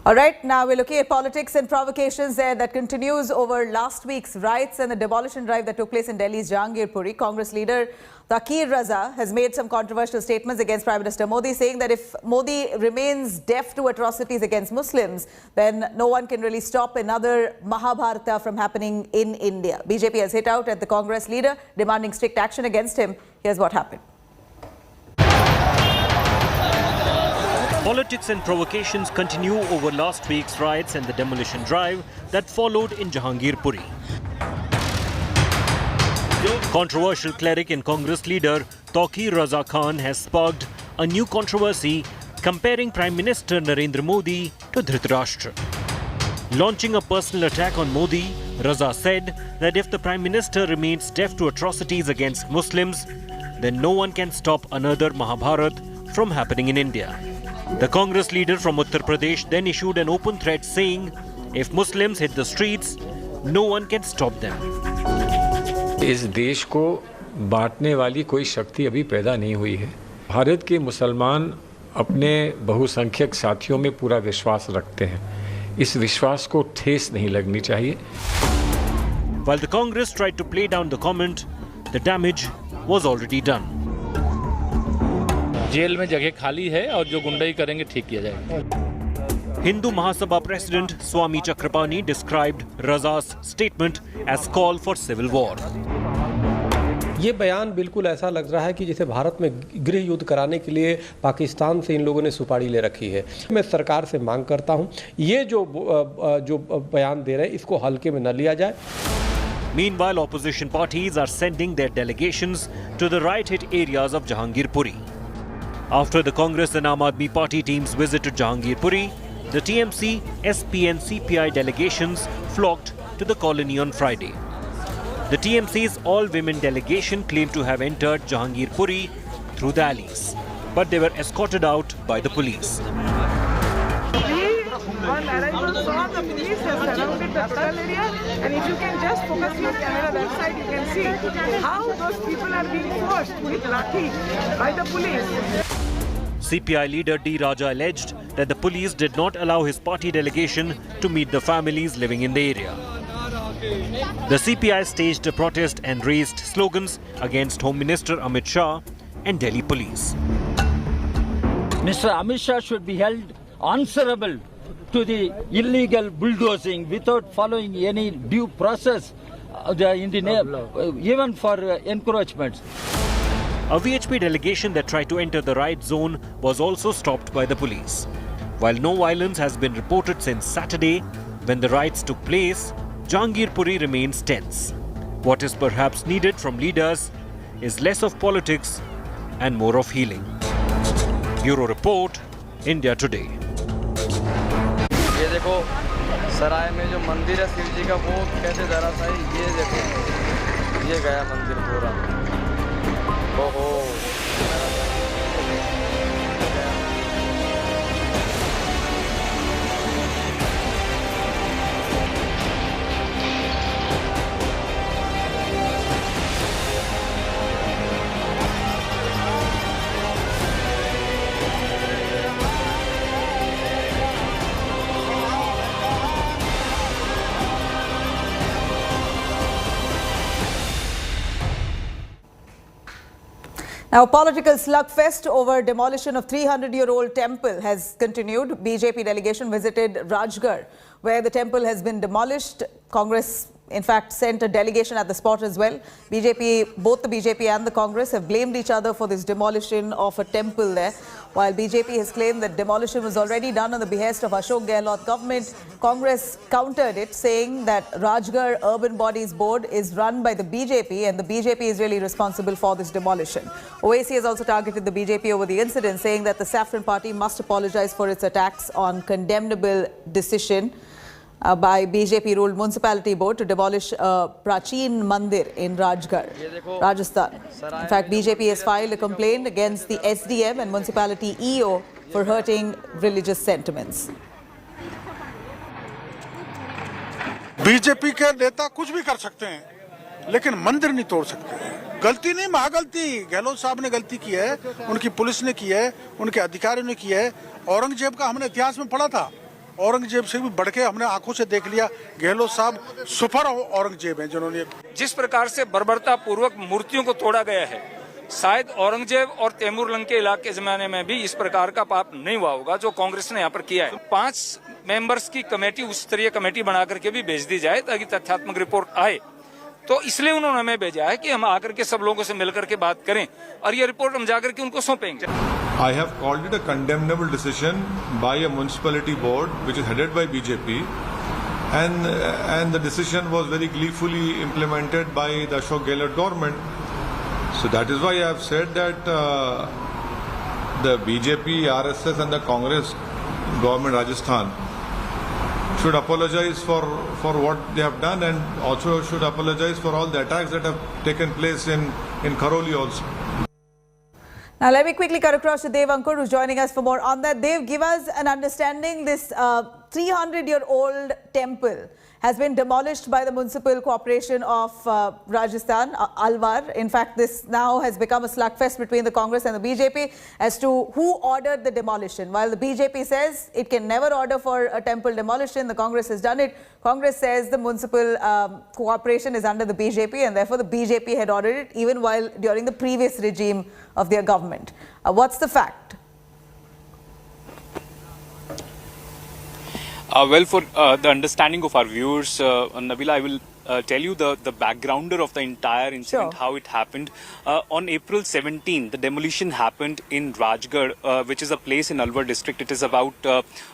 All right, now we're looking at politics and provocations there that continues over last week's riots and the demolition drive that took place in Delhi's Jahangirpuri. Congress leader Takir Raza has made some controversial statements against Prime Minister Modi, saying that if Modi remains deaf to atrocities against Muslims, then no one can really stop another Mahabharata from happening in India. BJP has hit out at the Congress leader, demanding strict action against him. Here's what happened. Politics and provocations continue over last week's riots and the demolition drive that followed in Jahangirpuri. Controversial cleric and Congress leader Takir Raza Khan has sparked a new controversy comparing Prime Minister Narendra Modi to Dhritarashtra. Launching a personal attack on Modi, Raza said that if the Prime Minister remains deaf to atrocities against Muslims, then no one can stop another Mahabharata from happening in India. The Congress leader from Uttar Pradesh then issued an open threat saying, if Muslims hit the streets, no one can stop them. इस देश को बांटने वाली कोई शक्ति अभी पैदा नहीं हुई है। भारत के मुसलमान अपने बहुसंख्यक साथियों में पूरा विश्वास रखते हैं। इस विश्वास को ठेस नहीं लगनी चाहिए। While the Congress tried to play down the comment, the damage was already done. जेल में जगह खाली है और जो गुंडाई करेंगे ठीक किया जाएगा। Hindu Mahasabha President Swami Chakrapani described Raza's statement as call for civil war. ये बयान बिल्कुल ऐसा लग रहा है कि जैसे भारत में गृह युद्ध कराने के लिए पाकिस्तान से इन लोगों ने सुपारी ले रखी है। मैं सरकार से मांग करता हूं, ये जो बयान दे रहे हैं इसको हल्के में न लिया जाए। Meanwhile, opposition parties are sending their delegations to the riot-hit areas of Jahangirpuri. After the Congress and Aam Aadmi Party teams visited Jahangirpuri, the TMC, SP and CPI delegations flocked to the colony on Friday. The TMC's all-women delegation claimed to have entered Jahangirpuri through the alleys, but they were escorted out by the police. On arrival, saw the police have surrounded the total area, and if you can just focus your camera that side, you can see how those people are being forced with lathi by the police. CPI leader D. Raja alleged that the police did not allow his party delegation to meet the families living in the area. The CPI staged a protest and raised slogans against Home Minister Amit Shah and Delhi police. Mr. Amit Shah should be held answerable to the illegal bulldozing without following any due process in the name, even for encroachments. A VHP delegation that tried to enter the riot zone was also stopped by the police. While no violence has been reported since Saturday, when the riots took place, Jahangirpuri remains tense. What is perhaps needed from leaders is less of politics and more of healing. Bureau Report, India Today. ये देखो सराय में जो मंदिर है शिव जी का वो कैसे धराशायी, ये देखो ये गया मंदिर पूरा। ओहो Now, political slugfest over demolition of 300-year-old temple has continued. BJP delegation visited Rajgarh, where the temple has been demolished. Congress, in fact, sent a delegation at the spot as well. Both the BJP and the Congress have blamed each other for this demolition of a temple there. While BJP has claimed that demolition was already done on the behest of Ashok Gehlot government, Congress countered it, saying that Rajgarh Urban Bodies Board is run by the BJP and the BJP is really responsible for this demolition. OAC has also targeted the BJP over the incident, saying that the Saffron Party must apologize for its attacks on condemnable decision by BJP-ruled municipality board to demolish a Prachin Mandir in Rajgarh, Rajasthan. In fact, BJP has filed a complaint against the SDM and municipality EO for hurting religious sentiments. BJP के नेता कुछ भी कर सकते हैं, लेकिन मंदिर नहीं तोड़ सकते। गलती नहीं, महागलती गहलोत साहब ने गलती की है, उनकी पुलिस ने की है, उनके अधिकारियों ने की है। औरंगजेब का हमने इतिहास में पढ़ा था, औरंगजेब से भी बढ़ के हमने आंखों से देख लिया। गहलोत साहब सुपर औरंगजेब हैं जिन्होंने जिस प्रकार से बर्बरता पूर्वक मूर्तियों को तोड़ा गया है, शायद औरंगजेब और तैमूरलंग के इलाके के जमाने में भी इस प्रकार का पाप नहीं हुआ होगा जो कांग्रेस ने यहाँ पर किया है। 5 मेंबर्स की कमेटी, उच्च स्तरीय कमेटी बना करके भी भेज दी जाए ताकि तथ्यात्मक रिपोर्ट आए। तो इसलिए उन्होंने हमें भेजा है कि हम आकर के सब लोगों से मिलकर के बात करें और ये रिपोर्ट हम जाकर के उनको सौंपेंगे। I have called it a condemnable decision by a municipality board which is headed by BJP, and the decision was very gleefully implemented by the Ashok Gehlot government. So that is why I have said that the BJP, RSS and the Congress government Rajasthan should apologize for what they have done, and also should apologize for all the attacks that have taken place in Karoli also. Now, let me quickly cut across to Dev Ankur, who's joining us for more on that. Dev, give us an understanding. This 300-year-old temple has been demolished by the Municipal Corporation of Rajasthan, Alwar. In fact, this now has become a slugfest between the Congress and the BJP as to who ordered the demolition. While the BJP says it can never order for a temple demolition, the Congress has done it. Congress says the Municipal Corporation is under the BJP, and therefore the BJP had ordered it even while during the previous regime of their government. What's the fact? Well, for the understanding of our viewers, Nabila, I will tell you the backgrounder of the entire incident, how it happened. On April 17, the demolition happened in Rajgarh, which is a place in Alwar district. It is about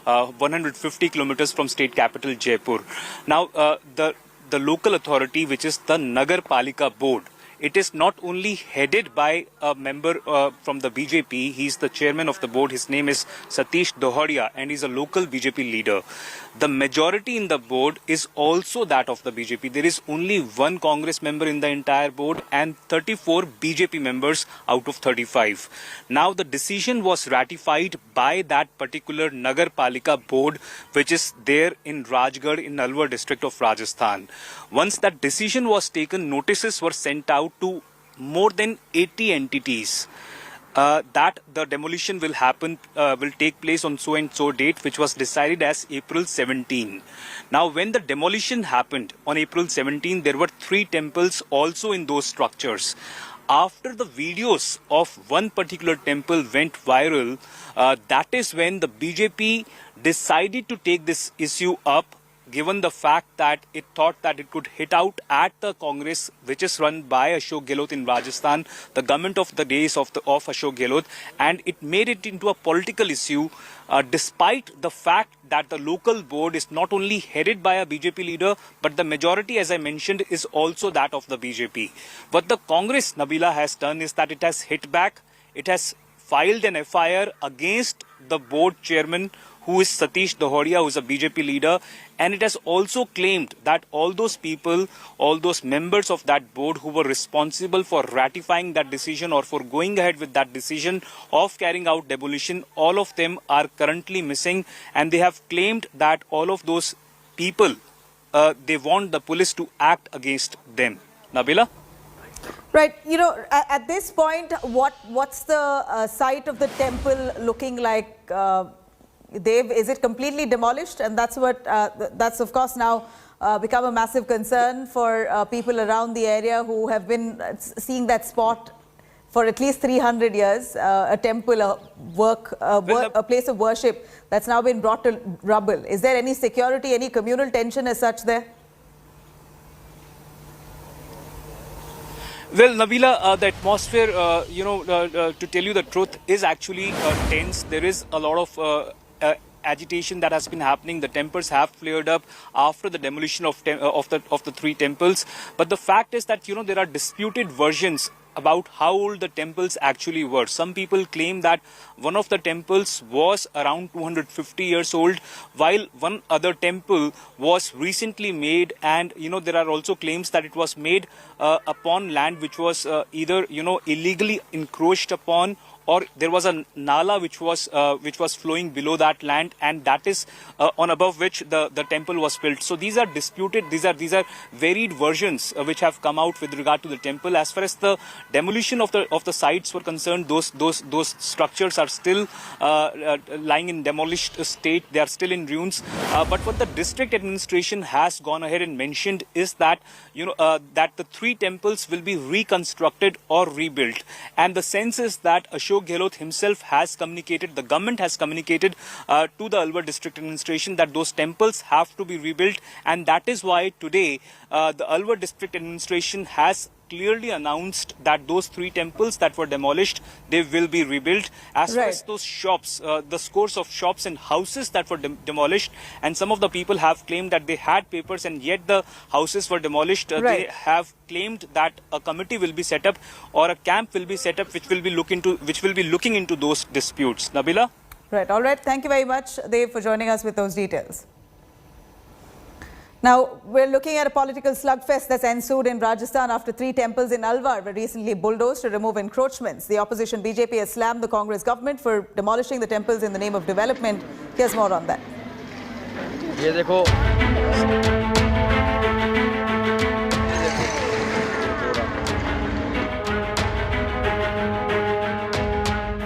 150 kilometers from state capital Jaipur. Now, the local authority, which is the Nagar Palika board, it is not only headed by a member from the BJP. He's the chairman of the board. His name is Satish Dohadia, and he's a local BJP leader. The majority in the board is also that of the BJP. There is only one Congress member in the entire board and 34 BJP members out of 35. Now, the decision was ratified by that particular Nagar Palika board, which is there in Rajgarh in Alwar district of Rajasthan. Once that decision was taken, notices were sent out to more than 80 entities that the demolition will take place on so and so date, which was decided as April 17. Now, when the demolition happened on April 17, there were 3 temples also in those structures. After the videos of one particular temple went viral, that is when the BJP decided to take this issue up, given the fact that it thought that it could hit out at the Congress, which is run by Ashok Gehlot in Rajasthan, the government of the days of Ashok Gehlot, and it made it into a political issue, despite the fact that the local board is not only headed by a BJP leader, but the majority, as I mentioned, is also that of the BJP. What the Congress, Nabila, has done is that it has hit back. It has filed an FIR against the board chairman, who is Satish Dohadia, who is a BJP leader, and it has also claimed that all those people, all those members of that board who were responsible for ratifying that decision or for going ahead with that decision of carrying out demolition, all of them are currently missing, and they have claimed that all of those people, they want the police to act against them. Nabila? Right. You know, at this point, what's the site of the temple looking like? Dev, is it completely demolished? And that's what that's of course now become a massive concern for people around the area who have been seeing that spot for at least 300 years, a temple, a place of worship that's now been brought to rubble. Is there any security, any communal tension as such there? Well, Nabila, the atmosphere, to tell you the truth, is actually tense. There is a lot of agitation that has been happening. The tempers have flared up after the demolition of the 3 temples. But the fact is that, there are disputed versions about how old the temples actually were. Some people claim that one of the temples was around 250 years old, while one other temple was recently made, and there are also claims that it was made upon land which was either illegally encroached upon, or there was a nala which was flowing below that land, and that is on above which the temple was built. So these are disputed. These are varied versions which have come out with regard to the temple. As far as the demolition of the sites were concerned, those structures are still lying in demolished state. They are still in ruins. But what the district administration has gone ahead and mentioned is that that the 3 temples will be reconstructed or rebuilt, and the sense is that Ashok Gehlot himself has communicated, the government has communicated to the Alwar district administration that those temples have to be rebuilt, and that is why today the Alwar district administration has clearly announced that those 3 temples that were demolished, they will be rebuilt. As far as those shops, the scores of shops and houses that were demolished, and some of the people have claimed that they had papers and yet the houses were demolished. They have claimed that a committee will be set up or a camp will be set up which will be looking into those disputes. Nabila? Right. All right. Thank you very much, Dev, for joining us with those details. Now, we're looking at a political slugfest that's ensued in Rajasthan after 3 temples in Alwar were recently bulldozed to remove encroachments. The opposition BJP has slammed the Congress government for demolishing the temples in the name of development. Here's more on that. ये देखो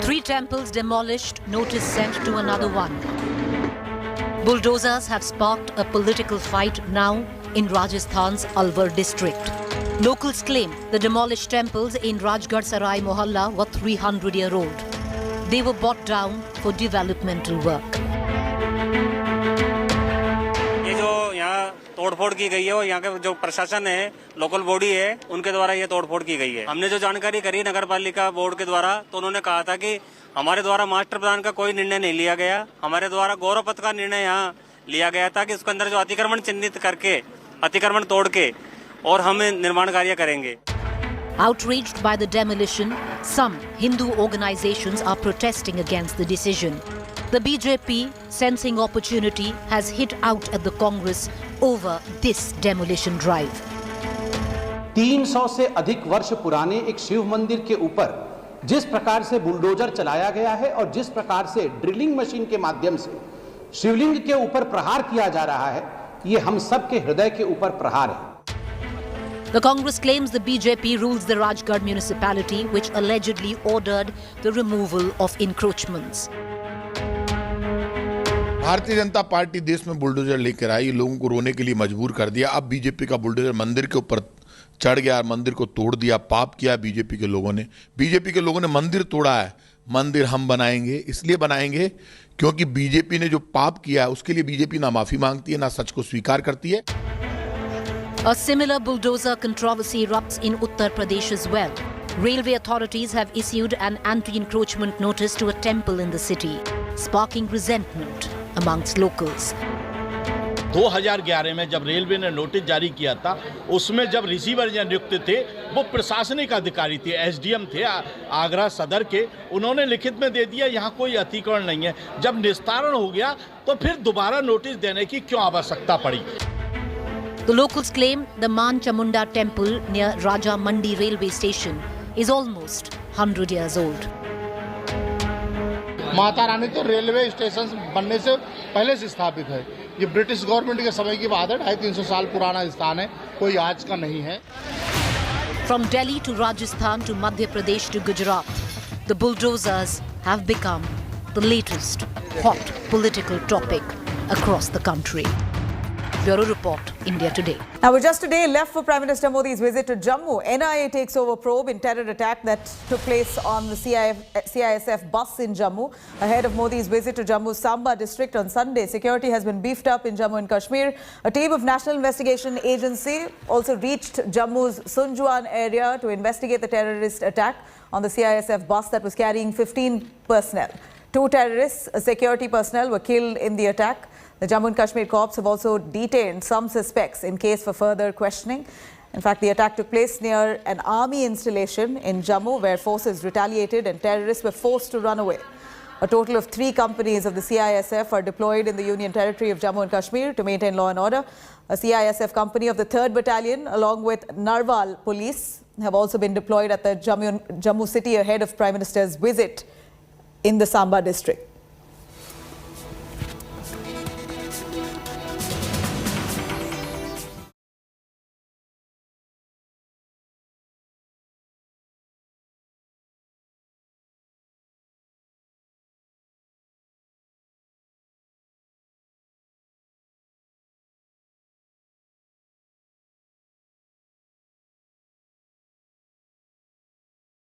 3 temples demolished, notice sent to another one. Bulldozers have sparked a political fight now in Rajasthan's Alwar district. Locals claim the demolished temples in Rajgarh Sarai Mohalla were 300-year-old. They were brought down for developmental work. ये जो यहाँ तोड़फोड़ की गई है और यहाँ के जो प्रशासन है, लोकल बॉडी है, उनके द्वारा ये तोड़फोड़ की गई है। हमने जो जानकारी करी नगर पालिका बोर्ड के द्वारा, तो उन्होंने कहा था कि हमारे द्वारा मास्टर प्लान का कोई निर्णय नहीं लिया गया। हमारे द्वारा गौरव पथ का निर्णय यहाँ लिया गया था कि उसके अंदर जो अतिक्रमण चिन्हित करके, अतिक्रमण तोड़ के और हम निर्माण कार्य करेंगे। Outraged by the demolition, some Hindu organizations are protesting against the decision. The BJP, sensing opportunity, has hit out at the Congress over this demolition drive. 300 से अधिक वर्ष पुराने एक शिव मंदिर के ऊपर जिस प्रकार से बुलडोजर चलाया गया है और जिस प्रकार से ड्रिलिंग मशीन के माध्यम से शिवलिंग के ऊपर प्रहार किया जा रहा है, ये हम सब के हृदय के ऊपर प्रहार है। The Congress claims the BJP rules the Rajgarh municipality, which allegedly ordered the removal of encroachments. Bharatiya Janata party देश में बुलडोजर लेकर आई, लोगों को रोने के लिए मजबूर कर दिया। अब बीजेपी का बुलडोजर मंदिर के ऊपर चढ़ गया और मंदिर को तोड़ दिया। पाप किया बीजेपी के लोगों ने। बीजेपी के लोगों ने मंदिर तोड़ा है। मंदिर हम बनाएंगे, इसलिए बनाएंगे क्योंकि बीजेपी ने जो पाप किया है उसके लिए बीजेपी ना माफी मांगती है, ना सच को स्वीकार करती है। A similar bulldozer controversy erupts in Uttar Pradesh as well. Railway authorities have issued an anti-encroachment notice to a temple in the city, sparking resentment amongst locals. 2011 में जब रेलवे ने नोटिस जारी किया था, उसमें जब रिसीवर या नियुक्त थे वो प्रशासनिक अधिकारी थे, एसडीएम थे आगरा सदर के, उन्होंने लिखित में दे दिया यहाँ कोई अतिक्रमण नहीं है। जब निस्तारण हो गया तो फिर दोबारा नोटिस देने की क्यों आवश्यकता पड़ी? The locals claim the Man Chamunda temple near Raja Mandi railway station is almost 100 years old. Mata Rani तो रेलवे स्टेशन बनने से पहले से स्थापित है। ये ब्रिटिश गवर्नमेंट के समय की बात है। 250-300 साल पुराना स्थान है, कोई आज का नहीं है। From Delhi to Rajasthan to Madhya Pradesh to Gujarat, the bulldozers have become the latest hot political topic across the country. Bureau Report, India Today. Now, we're just a day left for Prime Minister Modi's visit to Jammu. NIA takes over probe in terror attack that took place on the CISF bus in Jammu. Ahead of Modi's visit to Jammu's Samba district on Sunday, security has been beefed up in Jammu and Kashmir. A team of National Investigation Agency also reached Jammu's Sunjwan area to investigate the terrorist attack on the CISF bus that was carrying 15 personnel. 2 terrorists, security personnel, were killed in the attack. The Jammu and Kashmir Corps have also detained some suspects in case for further questioning. In fact, the attack took place near an army installation in Jammu where forces retaliated and terrorists were forced to run away. A total of 3 companies of the CISF are deployed in the Union Territory of Jammu and Kashmir to maintain law and order. A CISF company of the 3rd Battalion along with Narwal Police have also been deployed at the Jammu city ahead of Prime Minister's visit in the Samba district.